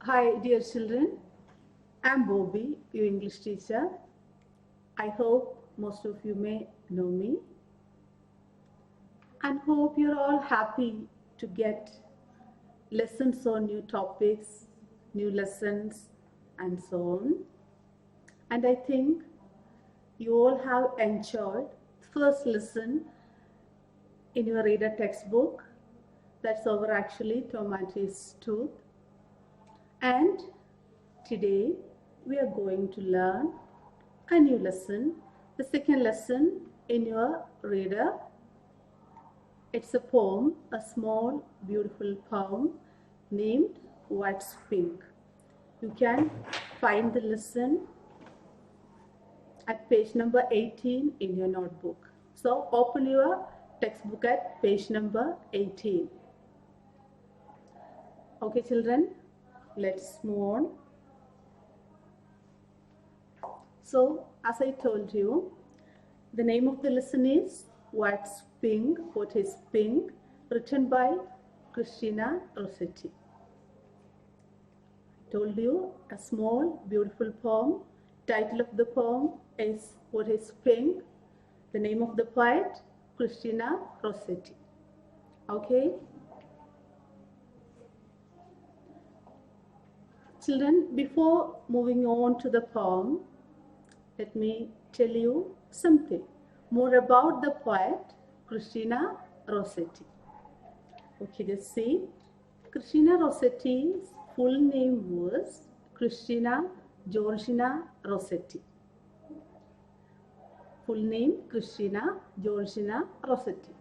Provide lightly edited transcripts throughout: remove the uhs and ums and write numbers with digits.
Hi, dear children. I'm Bobby, your English teacher. I hope most of you may know me and hope you're all happy to get lessons on new topics, new lessons, and so on. And I think you all have enjoyed first lesson in your reader textbook. That's over actually Tomato's tooth. And today we are going to learn a new lesson, the second lesson in your reader. It's a poem, a small beautiful poem named What's Pink. You can find the lesson at page number 18 in your notebook. So open your textbook at page number 18. Okay children, let's move on. So, as I told you, the name of the lesson is What's Pink? What is Pink? Written by Christina Rossetti. I told you a small, beautiful poem. Title of the poem is What is Pink? The name of the poet, Christina Rossetti. Okay? Children, before moving on to the poem, let me tell you something more about the poet Christina Rossetti. Okay, just see. Christina Rossetti's full name was Christina Georgina Rossetti. Full name Christina Georgina Rossetti.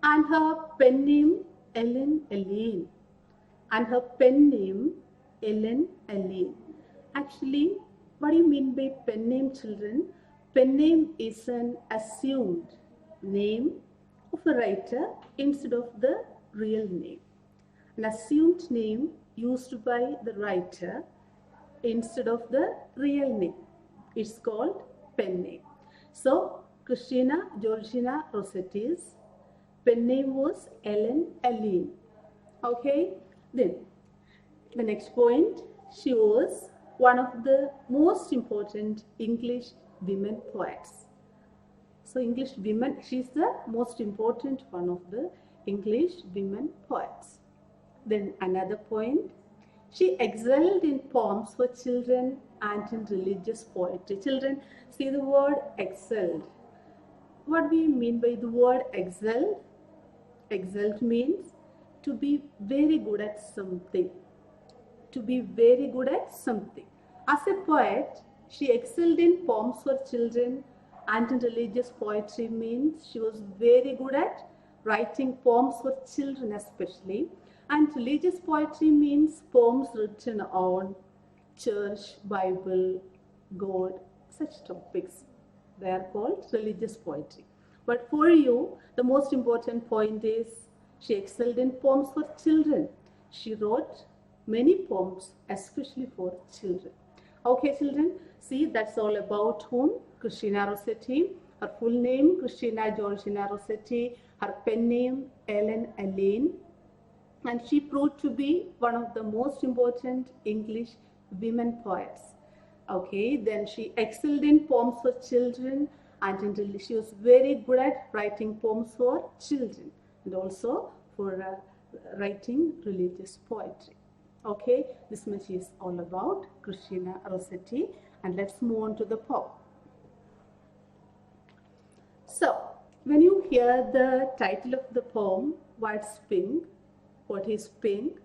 And her pen name Ellen Aline. And her pen name Ellen Aline. Actually, what do you mean by pen name, children? Pen name is an assumed name of a writer instead of the real name. An assumed name used by the writer instead of the real name. It's called pen name. So, Christina Georgina Rossetti's pen name was Ellen Aline. Okay, then the next point, she was one of the most important English women poets. So English women, she's the most important one of the English women poets. Then another point, she excelled in poems for children and in religious poetry. Children, see the word excelled. What do we mean by the word excelled? Excelled means to be very good at something. To be very good at something. As a poet, she excelled in poems for children and in religious poetry means she was very good at writing poems for children especially. And religious poetry means poems written on church, Bible, God, such topics. They are called religious poetry. But for you, the most important point is she excelled in poems for children. She wrote many poems, especially for children. Okay, children, see that's all about whom? Christina Rossetti. Her full name, Christina Georgina Rossetti. Her pen name, Ellen Aline. And she proved to be one of the most important English women poets. Okay, then she excelled in poems for children and she was very good at writing poems for children and also for writing religious poetry. Okay, this much is all about Christina Rossetti, and let's move on to the poem. So, when you hear the title of the poem, What's Pink? What is pink?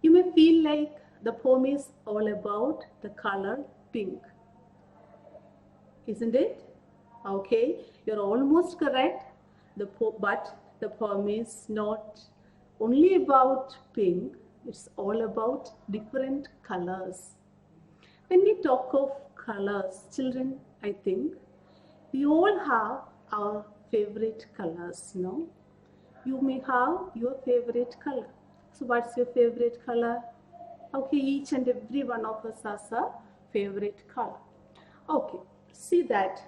You may feel like the poem is all about the color pink. Isn't it? Okay, you're almost correct. But the poem is not only about pink. It's all about different colors. When we talk of colors, children, I think we all have our favorite colors, no? You may have your favorite color. So what's your favorite color? Okay, each and every one of us has a favorite color. Okay, see that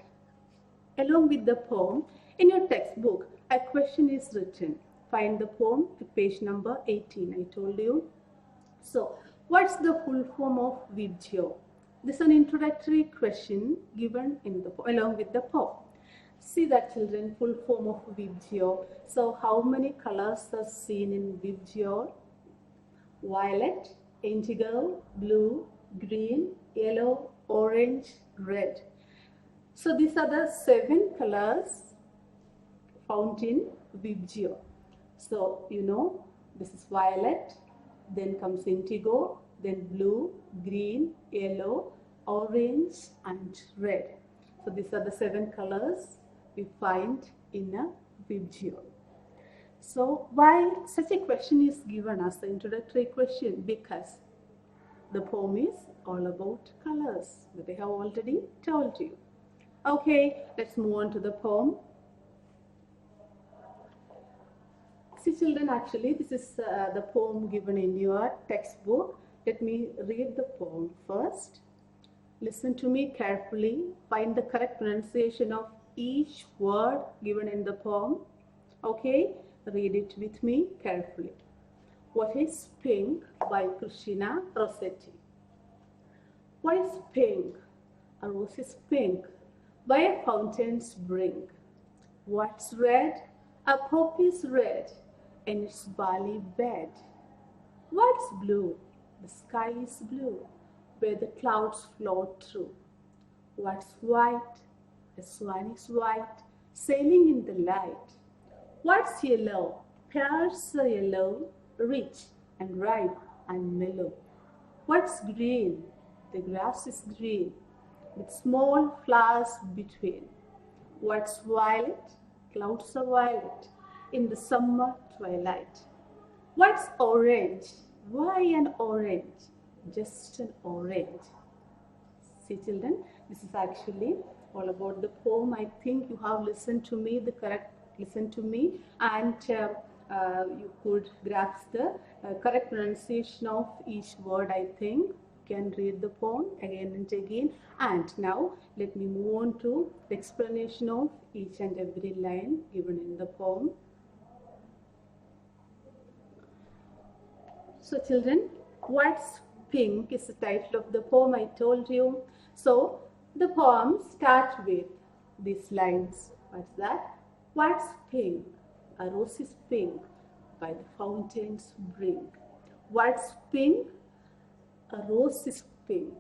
along with the poem, in your textbook, a question is written. Find the poem at page number 18, I told you. So, What's the full form of video? This is an introductory question given in the along with the poem. See that children, full form of video. So how many colors are seen in video? Violet, indigo, blue, green, yellow, orange, red. So these are the 7 colors found in video. So you know this is violet, then comes indigo, then blue, green, yellow, orange and red. So these are the 7 colors we find in a video. So why such a question is given as the introductory question? Because the poem is all about colors that I have already told you. Okay, let's move on to the poem. See children, actually this is the poem given in your textbook. Let me read the poem first. Listen to me carefully. Find the correct pronunciation of each word given in the poem. Okay, read it with me carefully. What is pink by Christina Rossetti? What is pink? A rose is pink by a fountain's brink. What's red? A poppy is red in its barley bed. What's blue? The sky is blue where the clouds float through. What's white? A swan is white sailing in the light. What's yellow? Pears are yellow, rich and ripe and mellow. What's green? The grass is green with small flowers between. What's violet? Clouds are violet in the summer twilight. What's orange? Why an orange? Just an orange. See children, this is actually all about the poem. I think you have listened to me, and you could grasp the correct pronunciation of each word. I think you can read the poem again and again. And now let me move on to the explanation of each and every line given in the poem. So children, what's pink is the title of the poem, I told you. So the poem starts with these lines. What's that? What's pink? A rose is pink by the fountain's brink. What's pink? A rose is pink.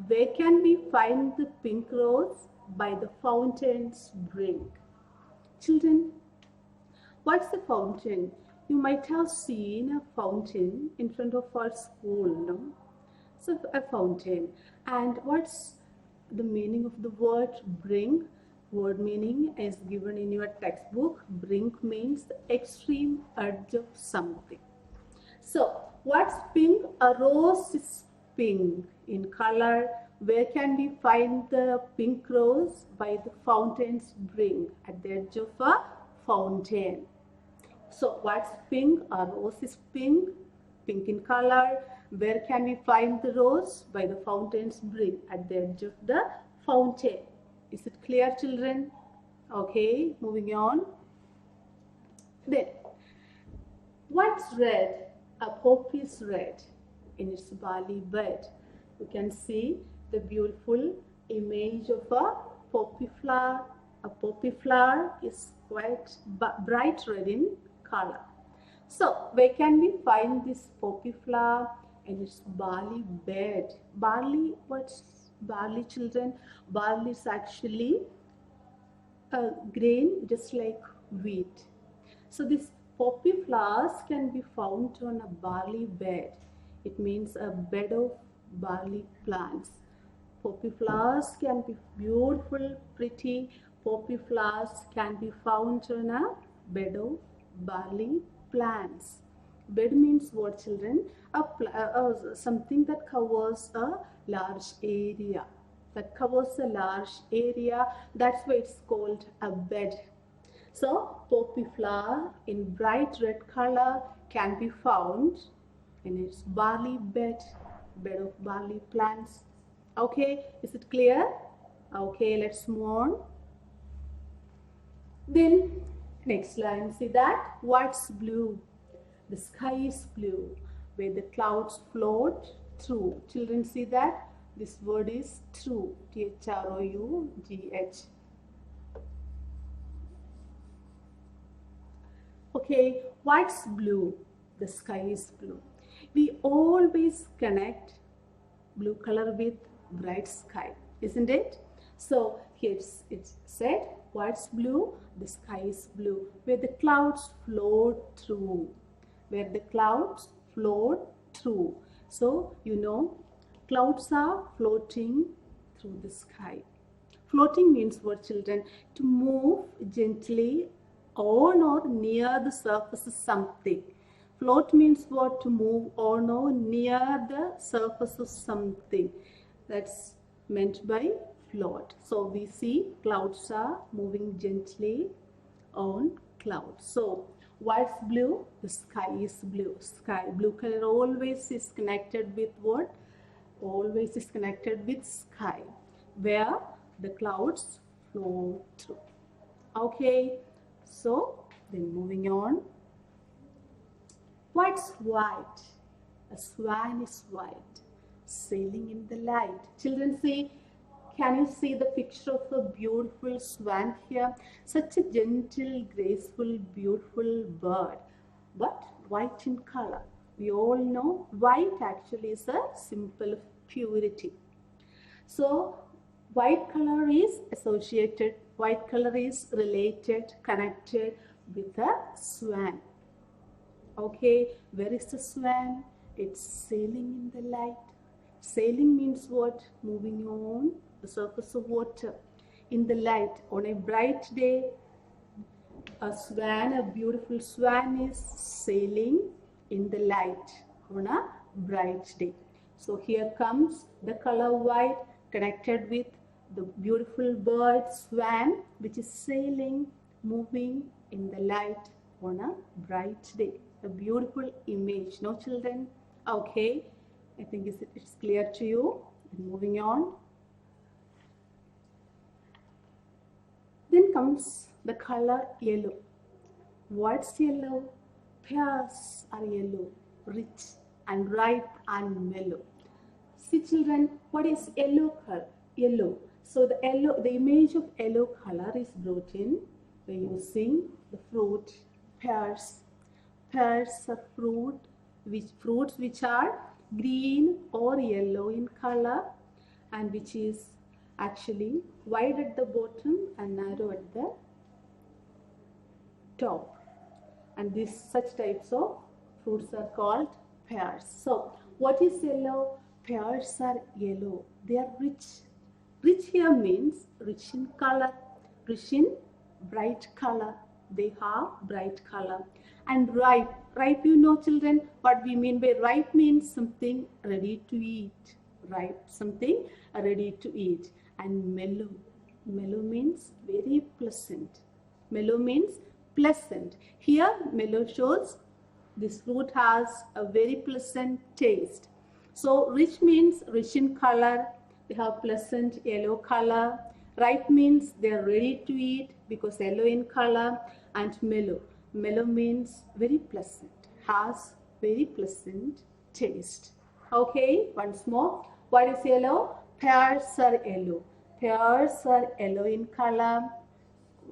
Where can we find the pink rose? By the fountain's brink. Children, what's the fountain? You might have seen a fountain in front of our school, no? So a fountain. And what's the meaning of the word brink? Word meaning is given in your textbook. Brink means the extreme edge of something. So what's pink? A rose is pink in color. Where can we find the pink rose? By the fountain's brink, at the edge of a fountain. So what's pink? A rose is pink in color. Where can we find the rose? By the fountain's brink, at the edge of the fountain. Is it clear, children? Okay, moving on. Then, what's red? A poppy is red in its barley bed. You can see the beautiful image of a poppy flower. A poppy flower is quite bright red in color. So, where can we find this poppy flower? In its barley bed. Barley, what's barley, children? Barley is actually a grain just like wheat. So these poppy flowers can be found on a barley bed. It means a bed of barley plants. Poppy flowers can be beautiful, pretty. Poppy flowers can be found on a bed of barley plants. Bed means what, children? Something that covers a large area. That's why it's called a bed. So poppy flower in bright red color can be found in its barley bed of barley plants. Okay, is it clear? Okay, let's move on. Then next line, see that? What's blue? The sky is blue where the clouds float true. Children, see that? This word is true. T-H-R-O-U-G-H. Okay, what's blue? The sky is blue. We always connect blue color with bright sky, isn't it? So here it's said, what's blue? The sky is blue, where the clouds float through. Where the clouds float through. So, you know, clouds are floating through the sky. Floating means what, children? To move gently on or near the surface of something. Float means what? To move on or near the surface of something. That's meant by float. So we see clouds are moving gently on clouds. So what's blue? The sky is blue. Sky, blue color always is connected with what? Always is connected with sky, where the clouds flow through. Okay, so then moving on. What's white? A swan is white, sailing in the light. Children, see, can you see the picture of a beautiful swan here? Such a gentle, graceful, beautiful bird, but white in color. We all know white actually is a symbol of purity. So white color is associated, white color is related, connected with a swan. Okay, where is the swan? It's sailing in the light. Sailing means what? Moving on the surface of water. In the light, on a bright day, a swan, a beautiful swan is sailing in the light on a bright day. So here comes the color white connected with the beautiful bird swan, which is sailing, moving in the light on a bright day. A beautiful image, no, children? Okay, I think it's clear to you. Moving on. Then comes the color yellow. What's yellow? Pears are yellow, rich and ripe and mellow. See, children, what is yellow color? Yellow. So the image of yellow color is brought in by using the fruit pears. Pears are fruits which are green or yellow in color, and which is actually wide at the bottom and narrow at the top. And such types of fruits are called pears. So what is yellow? Pears are yellow. They are rich. Rich here means rich in color, rich in bright color. They have bright color. And ripe. Ripe, you know, children, what we mean by ripe means something ready to eat. Ripe, something ready to eat. And mellow. Mellow means very pleasant. Mellow means pleasant. Here, mellow shows this fruit has a very pleasant taste. So, rich means rich in color. They have pleasant yellow color. Ripe means they are ready to eat because yellow in color. And mellow. Mellow means very pleasant, has very pleasant taste. Okay, once more. What is yellow? Pears are yellow. Pears are yellow in color.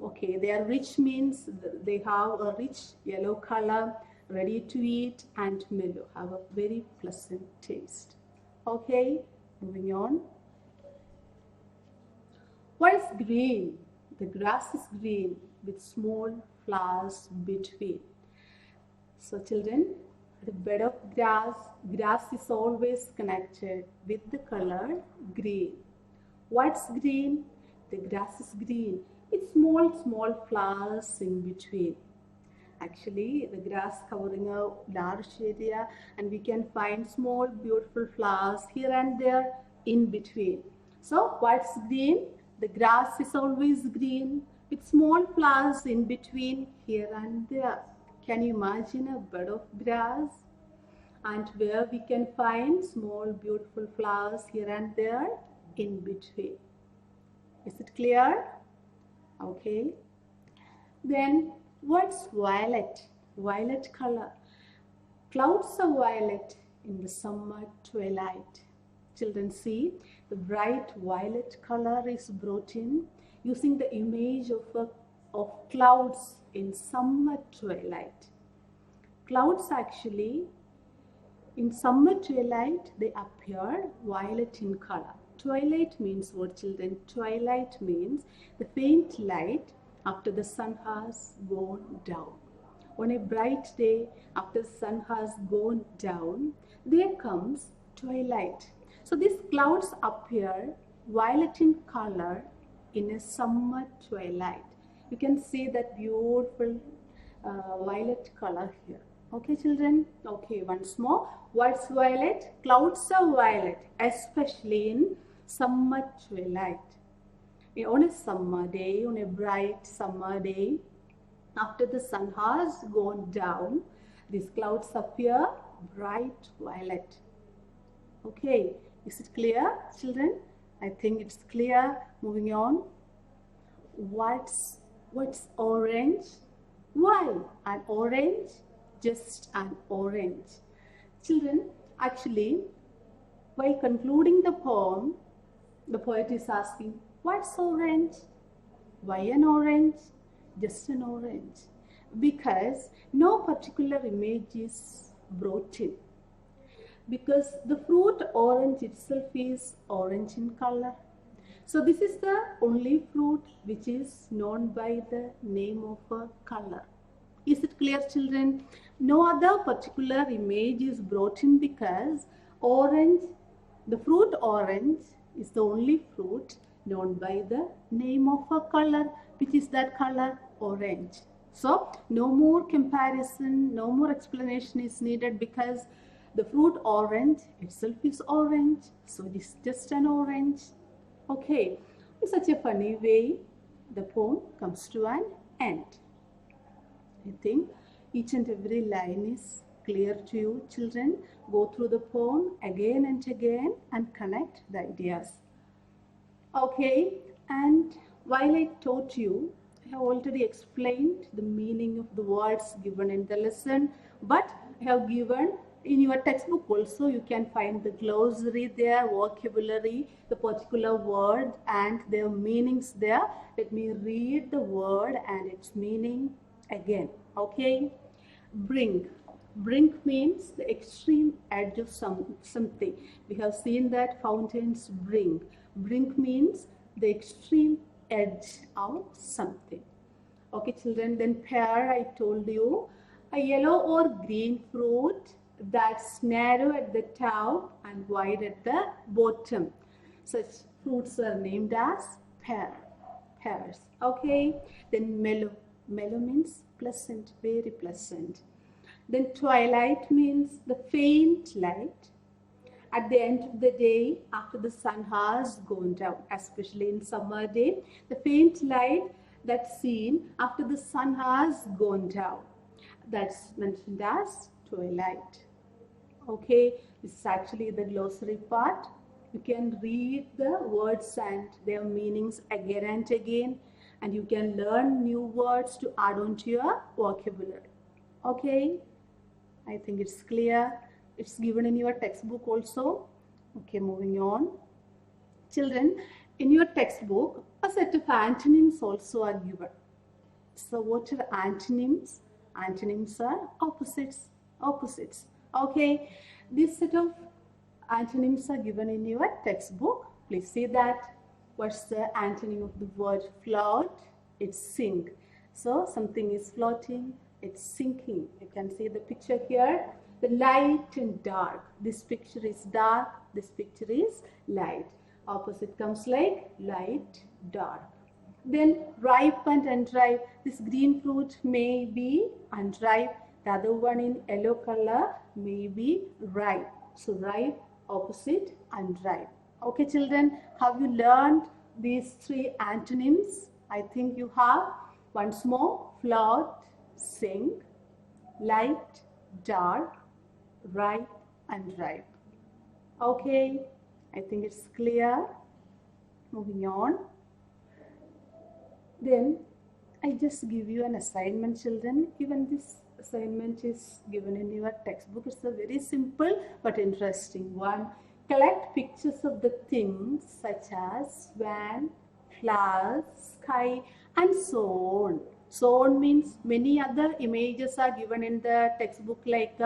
Okay, they are rich means they have a rich yellow color, ready to eat, and mellow, have a very pleasant taste. Okay, moving on. What is green? The grass is green with small flowers between. So children, the bed of grass is always connected with the color green. What's green? The grass is green. It's small flowers in between. Actually, the grass covering a large area, and we can find small beautiful flowers here and there in between. So what's green? The grass is always green with small flowers in between here and there. Can you imagine a bed of grass and where we can find small beautiful flowers here and there in between? Is it clear? Okay. Then what's violet? Violet color. Clouds are violet. in the summer twilight. Children, see, the bright violet color is brought in using the image of clouds in summer twilight. Clouds actually, in summer twilight, they appear violet in color. Twilight means what, children? Twilight means the faint light after the sun has gone down. On a bright day, after the sun has gone down, there comes twilight. So these clouds appear violet in color in a summer twilight. You can see that beautiful violet color here. Okay, children? Okay, once more. What's violet? Clouds are violet, especially in summer twilight. On a summer day, on a bright summer day, after the sun has gone down, these clouds appear bright violet. Okay, is it clear, children? I think it's clear. Moving on. What's orange? Why an orange? Just an orange. Children, actually, while concluding the poem, the poet is asking, what's orange? Why an orange? Just an orange. Because no particular image is brought in. Because the fruit orange itself is orange in color. So this is the only fruit which is known by the name of a color. Is it clear, children? No other particular image is brought in because orange, the fruit orange is the only fruit known by the name of a color, which is that color orange. So no more comparison, no more explanation is needed because the fruit orange itself is orange. So it is just an orange. Okay, in such a funny way, the poem comes to an end. I think each and every line is clear to you, children. Go through the poem again and again and connect the ideas. Okay, and while I taught you, I have already explained the meaning of the words given in the lesson, but I have given in your textbook also, you can find the glossary there, vocabulary, the particular word and their meanings there. Let me read the word and its meaning again. Okay, brink. Brink means the extreme edge of something. We have seen that fountains brink. Brink means the extreme edge of something. Okay, children, then pear, I told you, a yellow or green fruit that's narrow at the top and wide at the bottom. Such fruits are named as pears. Okay, then mellow. Mellow means pleasant, very pleasant. Then twilight means the faint light at the end of the day after the sun has gone down, especially in summer day, the faint light that's seen after the sun has gone down. That's mentioned as twilight. Okay, this is actually the glossary part. You can read the words and their meanings again and again, and you can learn new words to add on to your vocabulary. Okay, I think it's clear. It's given in your textbook also. Okay, moving on. Children, in your textbook, a set of antonyms also are given. So what are antonyms? Antonyms are opposites. Opposites. Okay, this set of antonyms are given in your textbook. Please see that. What's the antonym of the word float? It's sink. So something is floating, it's sinking. You can see the picture here. The light and dark. This picture is dark, this picture is light. Opposite comes like light, dark. Then ripe and unripe. This green fruit may be unripe. The other one in yellow color may be ripe. So ripe, opposite, unripe. Okay, children, have you learned these three antonyms? I think you have. Once more, float, sink, light, dark, ripe, unripe. Okay, I think it's clear. Moving on. Then I just give you an assignment, children. Even this assignment is given in your textbook. It's a very simple but interesting one. Collect pictures of the things such as swan, flowers, sky, and so on. So on means many other images are given in the textbook, like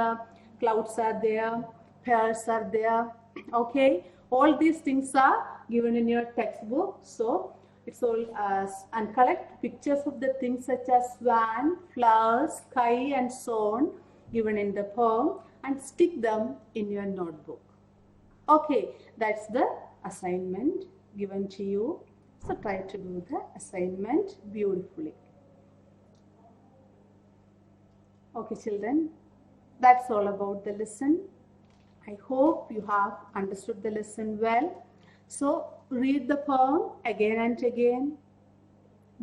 clouds are there, pears are there. Okay, all these things are given in your textbook. So it's all and collect pictures of the things such as swan, flowers, sky, and so on given in the poem, and stick them in your notebook. Okay, that's the assignment given to you. So try to do the assignment beautifully. Okay, children, that's all about the lesson. I hope you have understood the lesson well. So read the poem again and again.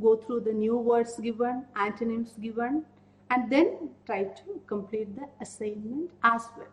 Go through the new words given, antonyms given, and then try to complete the assignment as well.